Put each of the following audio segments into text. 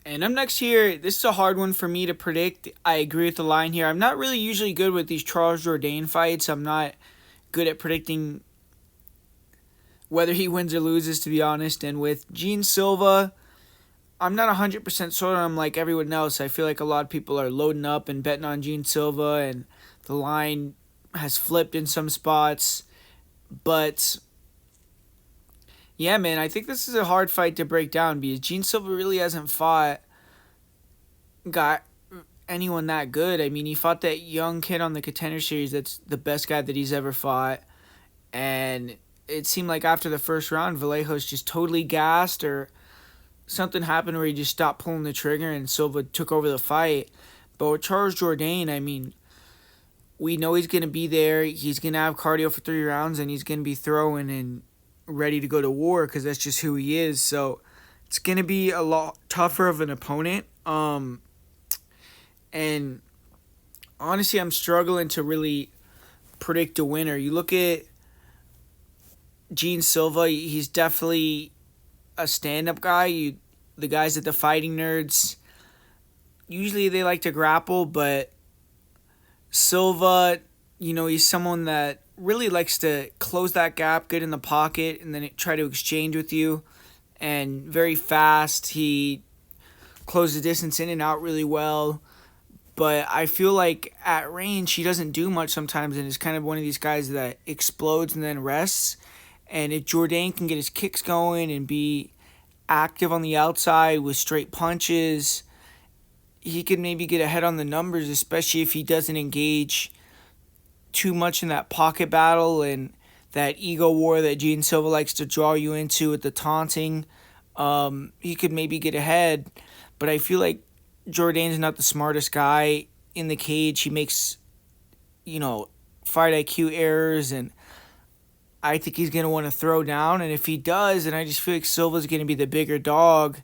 And up next here, this is a hard one for me to predict. I agree with the line here. I'm not really usually good with these Charles Jourdain fights. I'm not good at predicting whether he wins or loses, to be honest. And with Gene Silva, I'm not 100% sold on him like everyone else. I feel like a lot of people are loading up and betting on Gene Silva, and the line has flipped in some spots. But yeah, man, I think this is a hard fight to break down because Gene Silva really hasn't got anyone that good. I mean, he fought that young kid on the Contender Series that's the best guy that he's ever fought. And it seemed like after the first round, Vallejos just totally gassed, or something happened where he just stopped pulling the trigger and Silva took over the fight. But with Charles Jourdain, I mean, we know he's going to be there. He's going to have cardio for 3 rounds, and he's going to be throwing and ready to go to war because that's just who he is. So it's going to be a lot tougher of an opponent. And honestly, I'm struggling to really predict a winner. You look at Gene Silva, he's definitely a stand-up guy. The guys at the Fighting Nerds, usually they like to grapple, but Silva, he's someone that really likes to close that gap, get in the pocket, and then try to exchange with you. And very fast, he closes the distance in and out really well. But I feel like at range, he doesn't do much sometimes, and is kind of one of these guys that explodes and then rests. And if Jourdain can get his kicks going and be active on the outside with straight punches, he could maybe get ahead on the numbers, especially if he doesn't engage too much in that pocket battle and that ego war that Gene Silva likes to draw you into with the taunting. He could maybe get ahead, but I feel like Jourdain's not the smartest guy in the cage. He makes, fight IQ errors, and I think he's going to want to throw down. And if he does, then I just feel like Silva's going to be the bigger dog,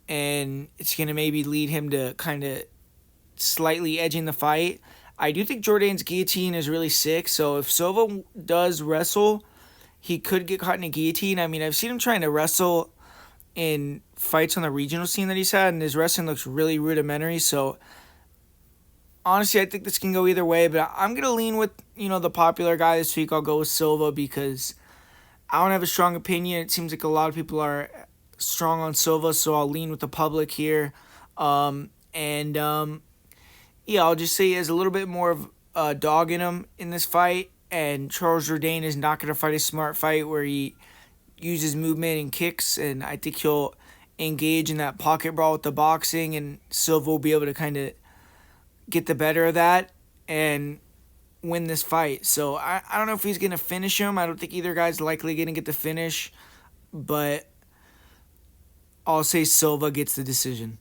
and it's going to maybe lead him to kind of slightly edging the fight. I do think Jourdain's guillotine is really sick, so if Silva does wrestle, he could get caught in a guillotine. I mean, I've seen him trying to wrestle in fights on the regional scene that he's had, and his wrestling looks really rudimentary. So honestly, I think this can go either way, but I'm gonna lean with the popular guy this week. I'll go with Silva because I don't have a strong opinion. It seems like a lot of people are strong on Silva, so I'll lean with the public here. Yeah, I'll just say he has a little bit more of a dog in him in this fight, and Charles Jourdain is not going to fight a smart fight where he uses movement and kicks, and I think he'll engage in that pocket brawl with the boxing, and Silva will be able to kind of get the better of that and win this fight. So I don't know if he's going to finish him. I don't think either guy's likely going to get the finish, but I'll say Silva gets the decision.